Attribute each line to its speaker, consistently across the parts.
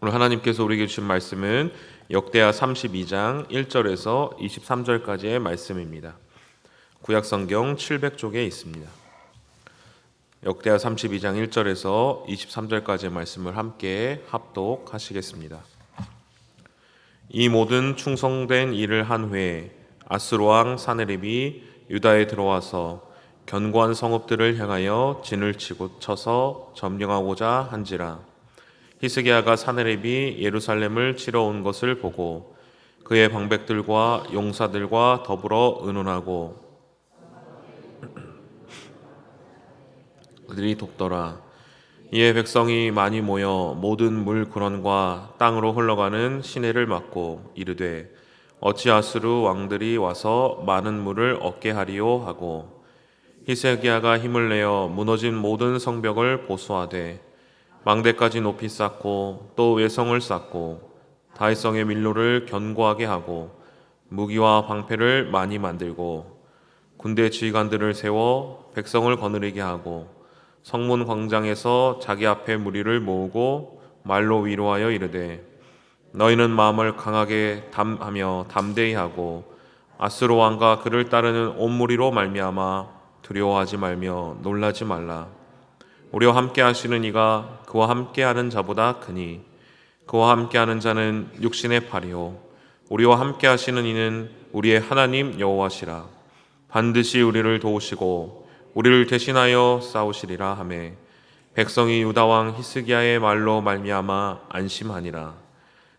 Speaker 1: 오늘 하나님께서 우리에게 주신 말씀은 역대하 32장 1절에서 23절까지의 말씀입니다. 구약성경 700쪽에 있습니다. 역대하 32장 1절에서 23절까지의 말씀을 함께 합독하시겠습니다. 이 모든 충성된 일을 한 후에 아스로 왕 사네립이 유다에 들어와서 견고한 성읍들을 향하여 진을 치고 쳐서 점령하고자 한지라. 히스기야가 사네립이 예루살렘을 치러 온 것을 보고 그의 방백들과 용사들과 더불어 의논하고 그들이 돕더라. 이에 백성이 많이 모여 모든 물 근원과 땅으로 흘러가는 시내를 막고 이르되 어찌 아수르 왕들이 와서 많은 물을 얻게 하리요 하고 히스기야가 힘을 내어 무너진 모든 성벽을 보수하되 망대까지 높이 쌓고 또 외성을 쌓고 다윗성의 밀로를 견고하게 하고 무기와 방패를 많이 만들고 군대 지휘관들을 세워 백성을 거느리게 하고 성문 광장에서 자기 앞에 무리를 모으고 말로 위로하여 이르되 너희는 마음을 강하게 하며 담대히 하고 아스로 왕과 그를 따르는 온 무리로 말미암아 두려워하지 말며 놀라지 말라. 우리와 함께 하시는 이가 그와 함께하는 자보다 크니 그와 함께하는 자는 육신의 팔이요 우리와 함께 하시는 이는 우리의 하나님 여호와시라. 반드시 우리를 도우시고 우리를 대신하여 싸우시리라 하매 백성이 유다 왕 히스기야의 말로 말미암아 안심하니라.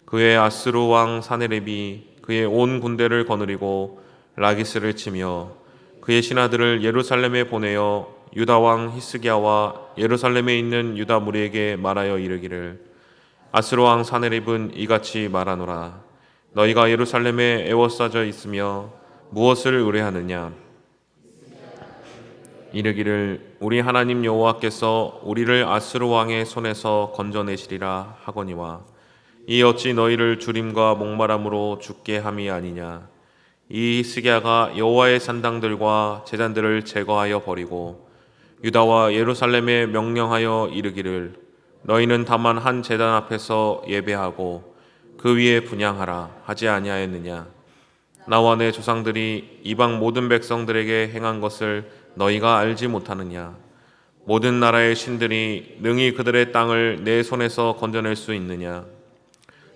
Speaker 1: 그의 아스루 왕 사네립이 그의 온 군대를 거느리고 라기스를 치며 그의 신하들을 예루살렘에 보내어 유다 왕 히스기야와 예루살렘에 있는 유다 무리에게 말하여 이르기를 아스로 왕 사네립은 이같이 말하노라. 너희가 예루살렘에 에워싸져 있으며 무엇을 의뢰하느냐? 이르기를 우리 하나님 여호와께서 우리를 아스로 왕의 손에서 건져내시리라 하거니와 이 어찌 너희를 주림과 목마름으로 죽게 함이 아니냐? 이 히스기야가 여호와의 산당들과 제단들을 제거하여 버리고 유다와 예루살렘에 명령하여 이르기를 너희는 다만 한 제단 앞에서 예배하고 그 위에 분향하라 하지 아니하였느냐? 나와 내 조상들이 이방 모든 백성들에게 행한 것을 너희가 알지 못하느냐? 모든 나라의 신들이 능히 그들의 땅을 내 손에서 건져낼 수 있느냐?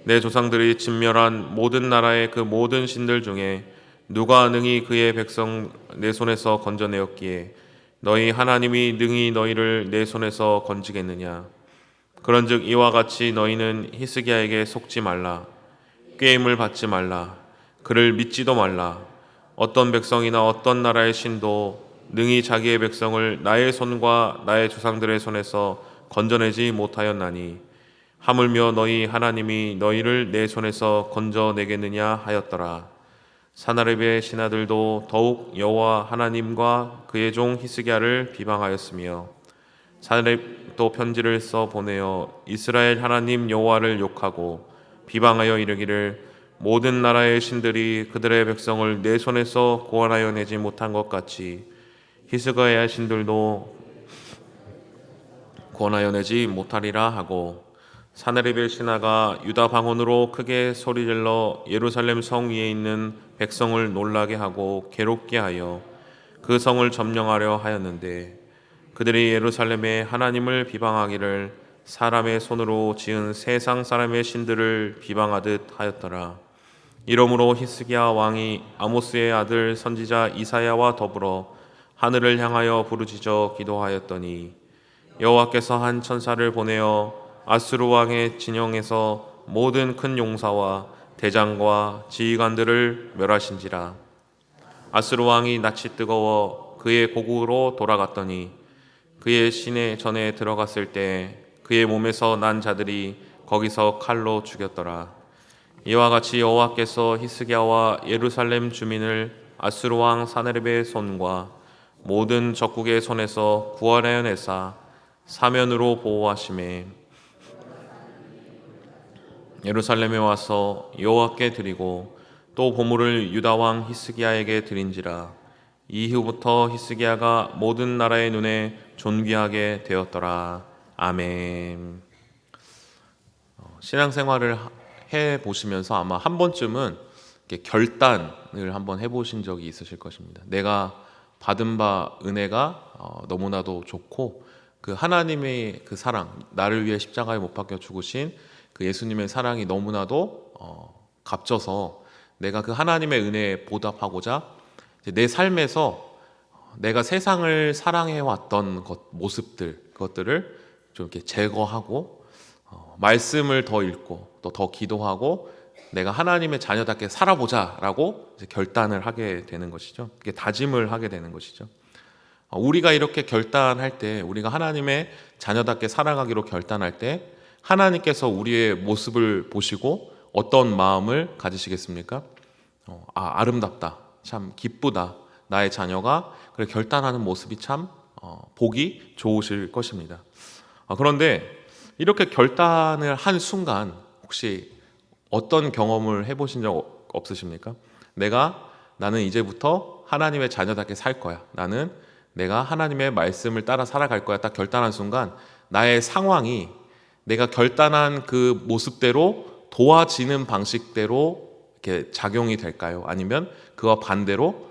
Speaker 1: 내 조상들이 진멸한 모든 나라의 그 모든 신들 중에 누가 능히 그의 백성 내 손에서 건져내었기에 너희 하나님이 능히 너희를 내 손에서 건지겠느냐? 그런즉 이와 같이 너희는 히스기야에게 속지 말라. 꾀임을 받지 말라. 그를 믿지도 말라. 어떤 백성이나 어떤 나라의 신도 능히 자기의 백성을 나의 손과 나의 조상들의 손에서 건져내지 못하였나니 하물며 너희 하나님이 너희를 내 손에서 건져내겠느냐 하였더라. 사나립의 신하들도 더욱 여호와 하나님과 그의 종 히스기야를 비방하였으며 사나립도 편지를 써 보내어 이스라엘 하나님 여호와를 욕하고 비방하여 이르기를 모든 나라의 신들이 그들의 백성을 내 손에서 구원하여 내지 못한 것 같이 히스기야의 신들도 구원하여 내지 못하리라 하고 사나립의 신하가 유다 방언으로 크게 소리질러 예루살렘 성 위에 있는 백성을 놀라게 하고 괴롭게 하여 그 성을 점령하려 하였는데 그들이 예루살렘에 하나님을 비방하기를 사람의 손으로 지은 세상 사람의 신들을 비방하듯 하였더라. 이러므로 히스기야 왕이 아모스의 아들 선지자 이사야와 더불어 하늘을 향하여 부르짖어 기도하였더니 여호와께서 한 천사를 보내어 아스루 왕의 진영에서 모든 큰 용사와 대장과 지휘관들을 멸하신지라. 아스루 왕이 낯이 뜨거워 그의 고국으로 돌아갔더니 그의 시내 전에 들어갔을 때 그의 몸에서 난 자들이 거기서 칼로 죽였더라. 이와 같이 여호와께서 히스기야와 예루살렘 주민을 아스루 왕 사네립의 손과 모든 적국의 손에서 구원하여 내사 사면으로 보호하심에 예루살렘에 와서 여호와께 드리고 또 보물을 유다 왕 히스기야에게 드린지라. 이후부터 히스기야가 모든 나라의 눈에 존귀하게 되었더라. 아멘. 신앙생활을 해 보시면서 아마 한 번쯤은 이렇게 결단을 한번 해보신 적이 있으실 것입니다. 내가 받은 바 은혜가 너무나도 좋고 그 하나님의 그 사랑, 나를 위해 십자가에 못 박혀 죽으신 그 예수님의 사랑이 너무나도 값져서 내가 그 하나님의 은혜에 보답하고자 내 삶에서 내가 세상을 사랑해 왔던 모습들, 그것들을 좀 이렇게 제거하고 말씀을 더 읽고 또 더 기도하고 내가 하나님의 자녀답게 살아보자라고 이제 결단을 하게 되는 것이죠. 그게 다짐을 하게 되는 것이죠. 우리가 이렇게 결단할 때, 우리가 하나님의 자녀답게 살아가기로 결단할 때 하나님께서 우리의 모습을 보시고 어떤 마음을 가지시겠습니까? 아름답다, 참 기쁘다, 나의 자녀가 그래 결단하는 모습이 참 보기 좋으실 것입니다. 그런데 이렇게 결단을 한 순간 혹시 어떤 경험을 해보신 적 없으십니까? 나는 이제부터 하나님의 자녀답게 살 거야. 나는 내가 하나님의 말씀을 따라 살아갈 거야. 딱 결단한 순간 나의 상황이 내가 결단한 그 모습대로 도와지는 방식대로 이렇게 작용이 될까요? 아니면 그와 반대로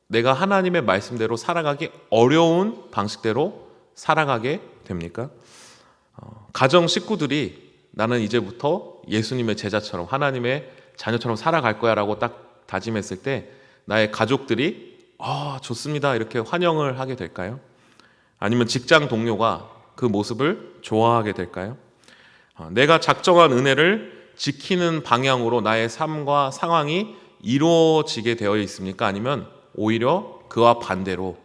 Speaker 1: 내가 하나님의 말씀대로 살아가기 어려운 방식대로 살아가게 됩니까? 가정 식구들이 나는 이제부터 예수님의 제자처럼 하나님의 자녀처럼 살아갈 거야 라고 딱 다짐했을 때 나의 가족들이 좋습니다 이렇게 환영을 하게 될까요? 아니면 직장 동료가 그 모습을 좋아하게 될까요? 내가 작정한 은혜를 지키는 방향으로 나의 삶과 상황이 이루어지게 되어 있습니까? 아니면 오히려 그와 반대로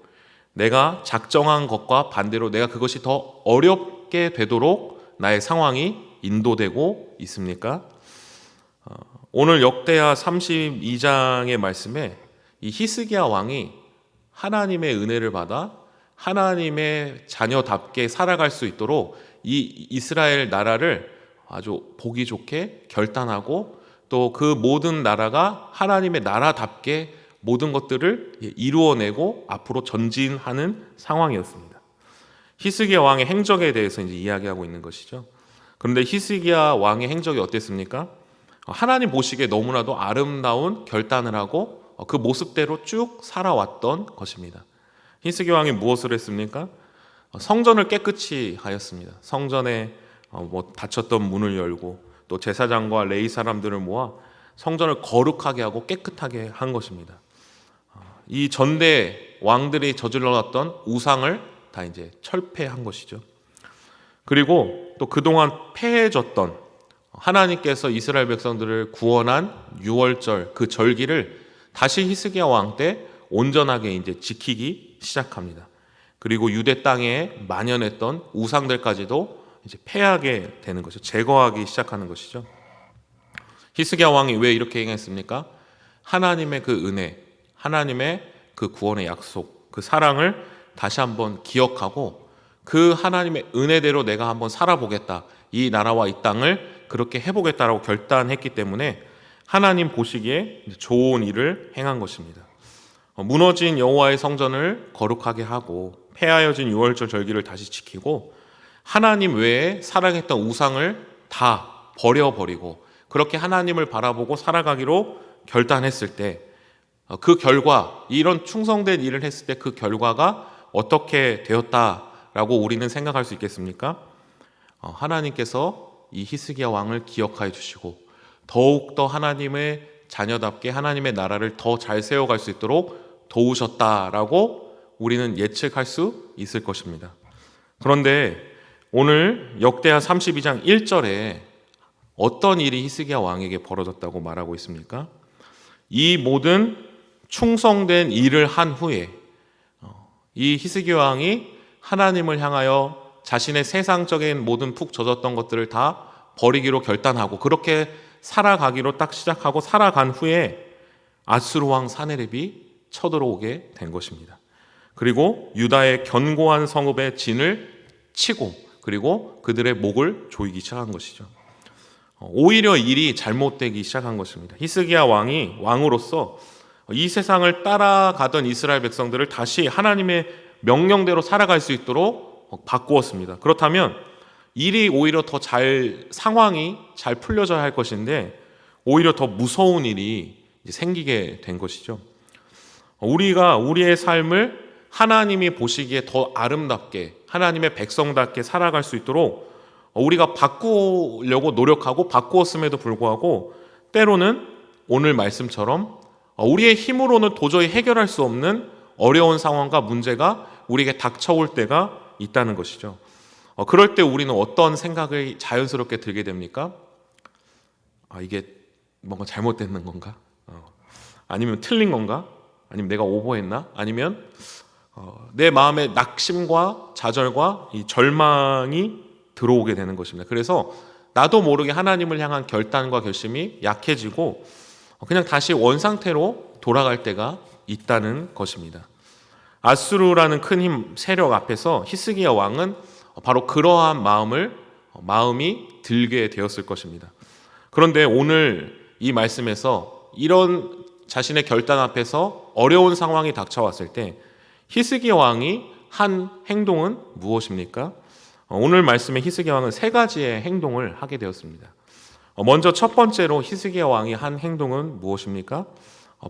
Speaker 1: 내가 작정한 것과 반대로 내가 그것이 더 어렵게 되도록 나의 상황이 인도되고 있습니까? 오늘 역대하 32장의 말씀에 이 히스기야 왕이 하나님의 은혜를 받아 하나님의 자녀답게 살아갈 수 있도록 이 이스라엘 나라를 아주 보기 좋게 결단하고 또 그 모든 나라가 하나님의 나라답게 모든 것들을 이루어내고 앞으로 전진하는 상황이었습니다. 히스기야 왕의 행적에 대해서 이제 이야기하고 있는 것이죠. 그런데 히스기야 왕의 행적이 어땠습니까? 하나님 보시기에 너무나도 아름다운 결단을 하고 그 모습대로 쭉 살아왔던 것입니다. 히스기야 왕이 무엇을 했습니까? 성전을 깨끗이 하였습니다. 성전에 닫혔던 문을 열고 또 제사장과 레위 사람들을 모아 성전을 거룩하게 하고 깨끗하게 한 것입니다. 이 전대 왕들이 저질러놨던 우상을 다 이제 철폐한 것이죠. 그리고 또 그동안 패해졌던 하나님께서 이스라엘 백성들을 구원한 유월절 그 절기를 다시 히스기야 왕 때 온전하게 이제 지키기 시작합니다. 그리고 유대 땅에 만연했던 우상들까지도 이제 패하게 되는 것이죠. 제거하기 시작하는 것이죠. 히스기야 왕이 왜 이렇게 행했습니까? 하나님의 그 은혜, 하나님의 그 구원의 약속, 그 사랑을 다시 한번 기억하고 그 하나님의 은혜대로 내가 한번 살아보겠다. 이 나라와 이 땅을 그렇게 해보겠다라고 결단했기 때문에 하나님 보시기에 좋은 일을 행한 것입니다. 무너진 여호와의 성전을 거룩하게 하고 폐하여진 유월절 절기를 다시 지키고 하나님 외에 사랑했던 우상을 다 버려버리고 그렇게 하나님을 바라보고 살아가기로 결단했을 때 그 결과, 이런 충성된 일을 했을 때 그 결과가 어떻게 되었다라고 우리는 생각할 수 있겠습니까? 하나님께서 이 히스기야 왕을 기억하여 주시고 더욱더 하나님의 자녀답게 하나님의 나라를 더 잘 세워갈 수 있도록 도우셨다라고 우리는 예측할 수 있을 것입니다. 그런데 오늘 역대하 32장 1절에 어떤 일이 히스기야 왕에게 벌어졌다고 말하고 있습니까? 이 모든 충성된 일을 한 후에 이 히스기야 왕이 하나님을 향하여 자신의 세상적인 모든 푹 젖었던 것들을 다 버리기로 결단하고 그렇게 살아가기로 딱 시작하고 살아간 후에 아수르 왕 사네립이 쳐들어오게 된 것입니다. 그리고 유다의 견고한 성읍의 진을 치고 그리고 그들의 목을 조이기 시작한 것이죠. 오히려 일이 잘못되기 시작한 것입니다. 히스기야 왕이 왕으로서 이 세상을 따라가던 이스라엘 백성들을 다시 하나님의 명령대로 살아갈 수 있도록 바꾸었습니다. 그렇다면
Speaker 2: 일이 오히려 더 상황이 잘 풀려져야 할 것인데 오히려 더 무서운 일이 생기게 된 것이죠. 우리가 우리의 삶을 하나님이 보시기에 더 아름답게, 하나님의 백성답게 살아갈 수 있도록 우리가 바꾸려고 노력하고 바꾸었음에도 불구하고 때로는 오늘 말씀처럼 우리의 힘으로는 도저히 해결할 수 없는 어려운 상황과 문제가 우리에게 닥쳐올 때가 있다는 것이죠. 그럴 때 우리는 어떤 생각이 자연스럽게 들게 됩니까? 이게 뭔가 잘못됐는 건가? 아니면 틀린 건가? 아니면 내가 오버했나? 아니면 내 마음에 낙심과 좌절과 이 절망이 들어오게 되는 것입니다. 그래서 나도 모르게 하나님을 향한 결단과 결심이 약해지고 그냥 다시 원상태로 돌아갈 때가 있다는 것입니다. 아수르라는 큰 힘 세력 앞에서 히스기야 왕은 바로 그러한 마음이 들게 되었을 것입니다. 그런데 오늘 이 말씀에서 이런 자신의 결단 앞에서 어려운 상황이 닥쳐왔을 때 히스기야 왕이 한 행동은 무엇입니까? 오늘 말씀에 히스기야 왕은 세 가지의 행동을 하게 되었습니다. 먼저 첫 번째로 히스기야 왕이 한 행동은 무엇입니까?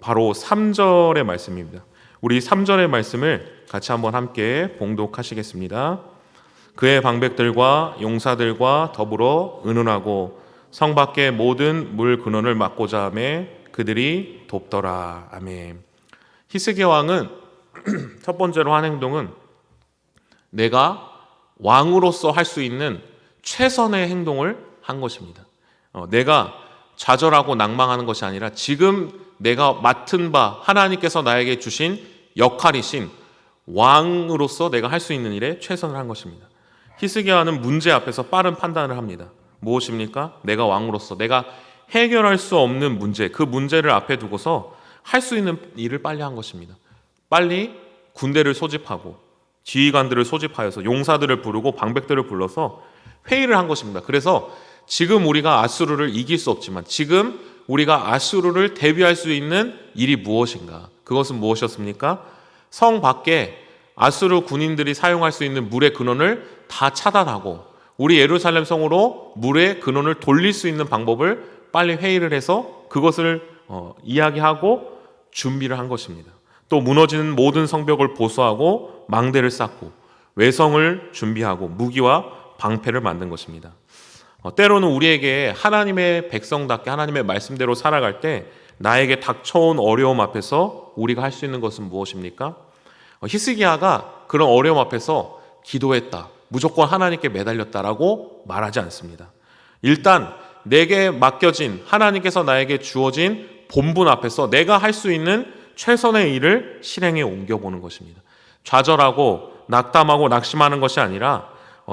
Speaker 2: 바로 3절의 말씀입니다. 우리 3절의 말씀을 같이 한번 함께 봉독하시겠습니다. 그의 방백들과 용사들과 더불어 의논하고 성 밖의 모든 물 근원을 막고자 하며 그들이 돕더라. 아멘. 히스기야 왕은 첫 번째로 한 행동은 내가 왕으로서 할 수 있는 최선의 행동을 한 것입니다. 내가 좌절하고 낭망하는 것이 아니라 지금 내가 맡은 바 하나님께서 나에게 주신 역할이신 왕으로서 내가 할 수 있는 일에 최선을 한 것입니다. 히스기야는 문제 앞에서 빠른 판단을 합니다. 무엇입니까? 내가 왕으로서 내가 해결할 수 없는 문제, 그 문제를 앞에 두고서 할 수 있는 일을 빨리 한 것입니다. 빨리 군대를 소집하고 지휘관들을 소집하여서 용사들을 부르고 방백들을 불러서 회의를 한 것입니다. 그래서 지금 우리가 아수르를 이길 수 없지만 지금 우리가 아수르를 대비할 수 있는 일이 무엇인가? 그것은 무엇이었습니까? 성 밖에 아수르 군인들이 사용할 수 있는 물의 근원을 다 차단하고 우리 예루살렘 성으로 물의 근원을 돌릴 수 있는 방법을 빨리 회의를 해서 그것을 이야기하고 준비를 한 것입니다. 또 무너지는 모든 성벽을 보수하고 망대를 쌓고 외성을 준비하고 무기와 방패를 만든 것입니다. 때로는 우리에게 하나님의 백성답게 하나님의 말씀대로 살아갈 때 나에게 닥쳐온 어려움 앞에서 우리가 할 수 있는 것은 무엇입니까? 히스기야가 그런 어려움 앞에서 기도했다, 무조건 하나님께 매달렸다라고 말하지 않습니다. 일단 내게 맡겨진 하나님께서 나에게 주어진 본분 앞에서 내가 할 수 있는 최선의 일을 실행에 옮겨보는 것입니다. 좌절하고 낙담하고 낙심하는 것이 아니라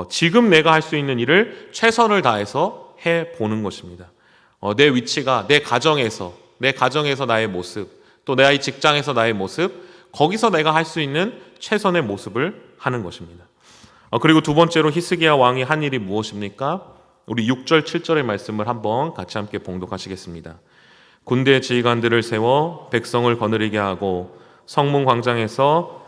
Speaker 2: 지금 내가 할 수 있는 일을 최선을 다해서 해보는 것입니다. 내 위치가 내 가정에서 나의 모습, 또 내 직장에서 나의 모습, 거기서 내가 할 수 있는 최선의 모습을 하는 것입니다. 그리고 두 번째로 히스기야 왕이 한 일이 무엇입니까? 우리 6절 7절의 말씀을 한번 같이 함께 봉독하시겠습니다. 군대 지휘관들을 세워 백성을 거느리게 하고 성문 광장에서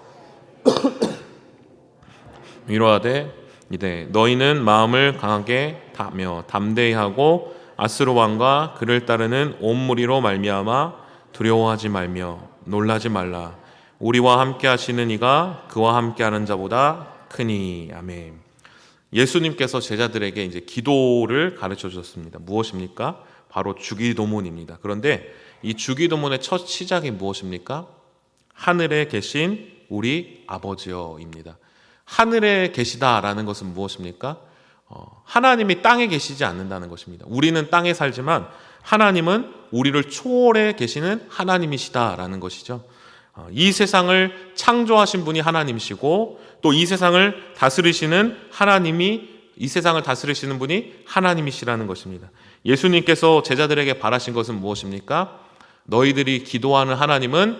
Speaker 2: 위로하되 이제 너희는 마음을 강하게 하며 담대히 하고 아스루 왕과 그를 따르는 온 무리로 말미암아 두려워하지 말며 놀라지 말라. 우리와 함께 하시는 이가 그와 함께 하는 자보다 크니. 아멘. 예수님께서 제자들에게 이제 기도를 가르쳐 주셨습니다. 무엇입니까? 바로 주기도문입니다. 그런데 이 주기도문의 첫 시작이 무엇입니까? 하늘에 계신 우리 아버지여입니다. 하늘에 계시다라는 것은 무엇입니까? 하나님이 땅에 계시지 않는다는 것입니다. 우리는 땅에 살지만 하나님은 우리를 초월해 계시는 하나님이시다라는 것이죠. 이 세상을 창조하신 분이 하나님이시고 또 이 세상을 다스리시는 이 세상을 다스리시는 분이 하나님이시라는 것입니다. 예수님께서 제자들에게 바라신 것은 무엇입니까? 너희들이 기도하는 하나님은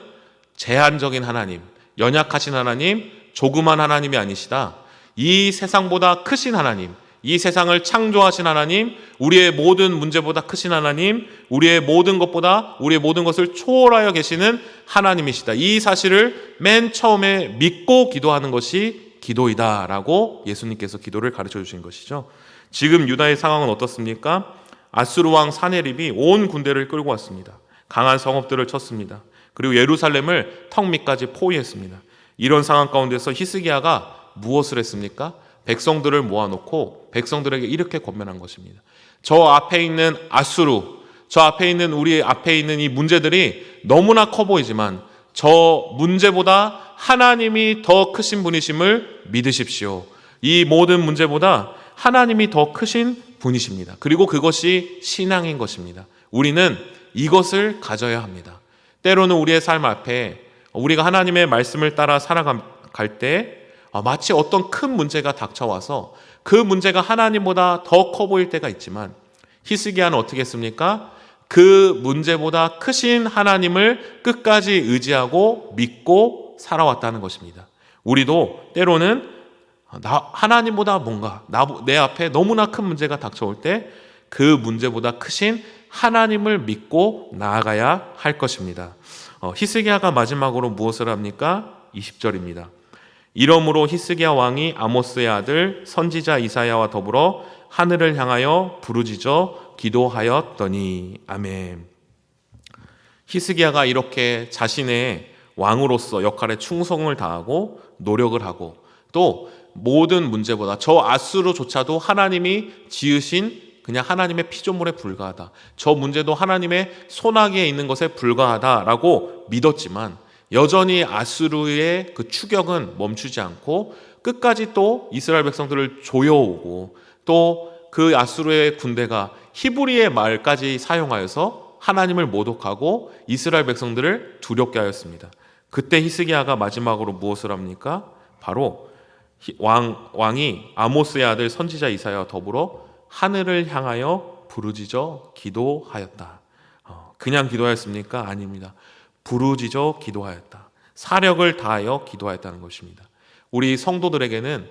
Speaker 2: 제한적인 하나님, 연약하신 하나님, 조그만 하나님이 아니시다. 이 세상보다 크신 하나님, 이 세상을 창조하신 하나님, 우리의 모든 문제보다 크신 하나님, 우리의 모든 것을 초월하여 계시는 하나님이시다. 이 사실을 맨 처음에 믿고 기도하는 것이 기도이다라고 예수님께서 기도를 가르쳐 주신 것이죠. 지금 유다의 상황은 어떻습니까? 아수르 왕 사네립이 온 군대를 끌고 왔습니다. 강한 성읍들을 쳤습니다. 그리고 예루살렘을 턱 밑까지 포위했습니다. 이런 상황 가운데서 히스기야가 무엇을 했습니까? 백성들을 모아놓고 백성들에게 이렇게 권면한 것입니다. 저 앞에 있는 아수르, 저 앞에 있는 우리 앞에 있는 이 문제들이 너무나 커 보이지만 저 문제보다 하나님이 더 크신 분이심을 믿으십시오. 이 모든 문제보다 하나님이 더 크신 분이십니다. 그리고 그것이 신앙인 것입니다. 우리는 이것을 가져야 합니다. 때로는 우리의 삶 앞에 우리가 하나님의 말씀을 따라 살아갈 때 마치 어떤 큰 문제가 닥쳐와서 그 문제가 하나님보다 더 커 보일 때가 있지만 히스기야는 어떻게 했습니까? 그 문제보다 크신 하나님을 끝까지 의지하고 믿고 살아왔다는 것입니다. 우리도 때로는 하나님보다 뭔가 내 앞에 너무나 큰 문제가 닥쳐올 때 그 문제보다 크신 하나님을 믿고 나아가야 할 것입니다. 히스기야가 마지막으로 무엇을 합니까? 20절입니다. 이러므로 히스기야 왕이 아모스의 아들 선지자 이사야와 더불어 하늘을 향하여 부르짖어 기도하였더니. 아멘. 히스기야가 이렇게 자신의 왕으로서 역할에 충성을 다하고 노력을 하고 또 모든 문제보다 저 아수르조차도 하나님이 지으신 그냥 하나님의 피조물에 불과하다. 저 문제도 하나님의 손아귀에 있는 것에 불과하다라고 믿었지만 여전히 아수르의 그 추격은 멈추지 않고 끝까지 또 이스라엘 백성들을 조여오고 또 그 아수르의 군대가 히브리의 말까지 사용하여서 하나님을 모독하고 이스라엘 백성들을 두렵게 하였습니다. 그때 히스기야가 마지막으로 무엇을 합니까? 바로 왕이 아모스의 아들 선지자 이사야와 더불어 하늘을 향하여 부르짖어 기도하였다. 그냥 기도하였습니까? 아닙니다. 부르짖어 기도하였다. 사력을 다하여 기도하였다는 것입니다. 우리 성도들에게는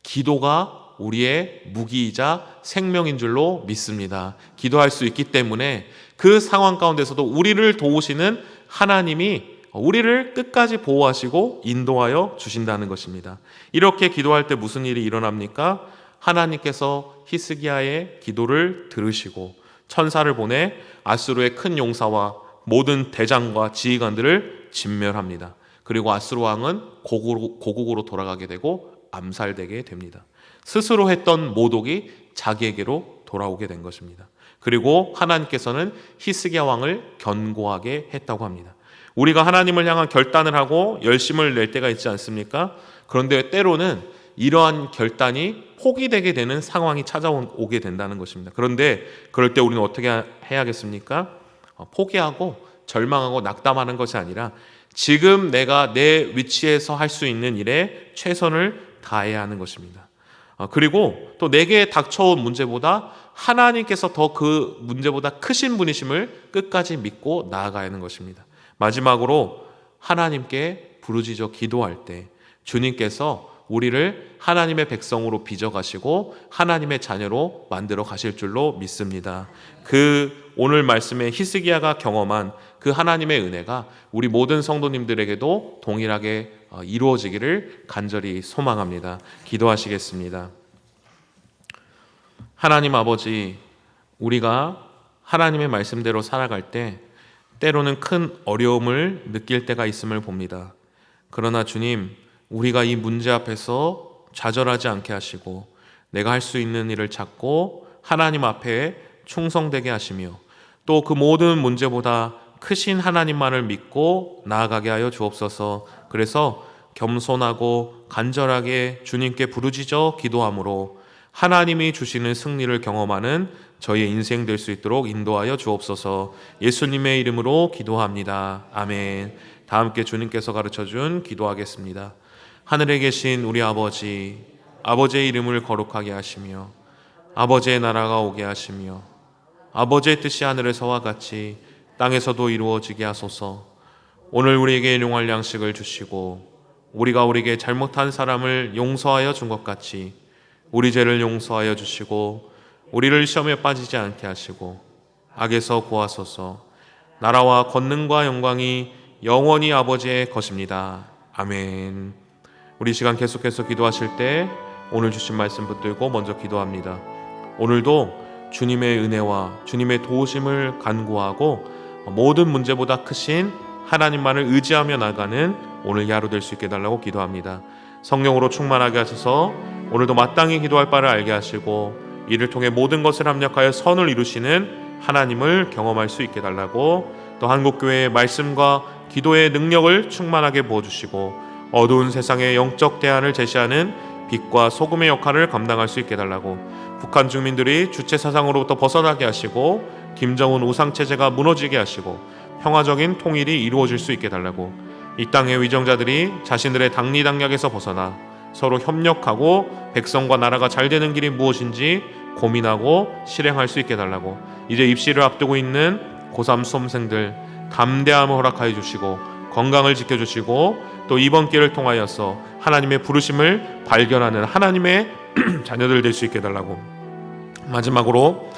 Speaker 2: 기도가 우리의 무기이자 생명인 줄로 믿습니다. 기도할 수 있기 때문에 그 상황 가운데서도 우리를 도우시는 하나님이 우리를 끝까지 보호하시고 인도하여 주신다는 것입니다. 이렇게 기도할 때 무슨 일이 일어납니까? 하나님께서 히스기야의 기도를 들으시고 천사를 보내 아수르의 큰 용사와 모든 대장과 지휘관들을 진멸합니다. 그리고 아수르 왕은 고국으로 돌아가게 되고 암살되게 됩니다. 스스로 했던 모독이 자기에게로 돌아오게 된 것입니다. 그리고 하나님께서는 히스기야 왕을 견고하게 했다고 합니다. 우리가 하나님을 향한 결단을 하고 열심을 낼 때가 있지 않습니까? 그런데 때로는 이러한 결단이 포기되게 되는 상황이 찾아오게 된다는 것입니다. 그런데 그럴 때 우리는 어떻게 해야겠습니까? 포기하고 절망하고 낙담하는 것이 아니라 지금 내가 내 위치에서 할 수 있는 일에 최선을 다해야 하는 것입니다. 그리고 또 내게 닥쳐온 문제보다 하나님께서 더 그 문제보다 크신 분이심을 끝까지 믿고 나아가야 하는 것입니다. 마지막으로 하나님께 부르짖어 기도할 때 주님께서 우리를 하나님의 백성으로 빚어가시고 하나님의 자녀로 만들어 가실 줄로 믿습니다. 그 오늘 말씀에 히스기야가 경험한 그 하나님의 은혜가 우리 모든 성도님들에게도 동일하게 이루어지기를 간절히 소망합니다. 기도하시겠습니다. 하나님 아버지, 우리가 하나님의 말씀대로 살아갈 때 때로는 큰 어려움을 느낄 때가 있음을 봅니다. 그러나 주님, 우리가 이 문제 앞에서 좌절하지 않게 하시고 내가 할 수 있는 일을 찾고 하나님 앞에 충성되게 하시며 또 그 모든 문제보다 크신 하나님만을 믿고 나아가게 하여 주옵소서. 그래서 겸손하고 간절하게 주님께 부르짖어 기도함으로 하나님이 주시는 승리를 경험하는 저희의 인생 될 수 있도록 인도하여 주옵소서. 예수님의 이름으로 기도합니다. 아멘. 다 함께 주님께서 가르쳐준 기도하겠습니다. 하늘에 계신 우리 아버지, 아버지의 이름을 거룩하게 하시며 아버지의 나라가 오게 하시며 아버지의 뜻이 하늘에서와 같이 땅에서도 이루어지게 하소서. 오늘 우리에게 일용할 양식을 주시고 우리가 우리에게 잘못한 사람을 용서하여 준 것 같이 우리 죄를 용서하여 주시고 우리를 시험에 빠지지 않게 하시고 악에서 구하소서. 나라와 권능과 영광이 영원히 아버지의 것입니다. 아멘. 우리 시간 계속해서 기도하실 때 오늘 주신 말씀 붙들고 먼저 기도합니다. 오늘도 주님의 은혜와 주님의 도우심을 간구하고 모든 문제보다 크신 하나님만을 의지하며 나가는 오늘 하루 될 수 있게 해달라고 기도합니다. 성령으로 충만하게 하셔서 오늘도 마땅히 기도할 바를 알게 하시고 이를 통해 모든 것을 합력하여 선을 이루시는 하나님을 경험할 수 있게 해달라고, 또 한국교회의 말씀과 기도의 능력을 충만하게 부어주시고 어두운 세상의 영적 대안을 제시하는 빛과 소금의 역할을 감당할 수 있게 해달라고, 북한 주민들이 주체 사상으로부터 벗어나게 하시고 김정은 우상체제가 무너지게 하시고 평화적인 통일이 이루어질 수 있게 해달라고, 이 땅의 위정자들이 자신들의 당리당략에서 벗어나 서로 협력하고 백성과 나라가 잘 되는 길이 무엇인지 고민하고 실행할 수 있게 해달라고, 이제 입시를 앞두고 있는 고3 수험생들 담대함을 허락하여 주시고 건강을 지켜주시고 또 이번 기회를 통하여서 하나님의 부르심을 발견하는 하나님의 자녀들 될 수 있게 해달라고, 마지막으로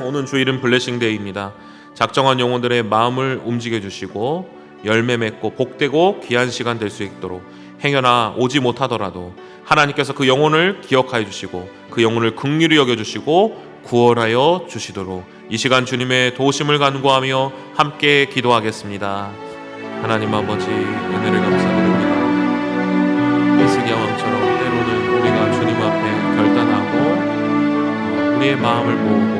Speaker 2: 오늘 주일은 블레싱데이입니다. 작정한 영혼들의 마음을 움직여 주시고 열매 맺고 복되고 귀한 시간 될 수 있도록, 행여나 오지 못하더라도 하나님께서 그 영혼을 기억하여 주시고 그 영혼을 긍휼히 여겨 주시고 구원하여 주시도록 이 시간 주님의 도우심을 간구하며 함께 기도하겠습니다. 하나님 아버지, 은혜를 감사드립니다. 히스기야 왕처럼 때로는 우리가 주님 앞에 결단하고 우리의 마음을 모으고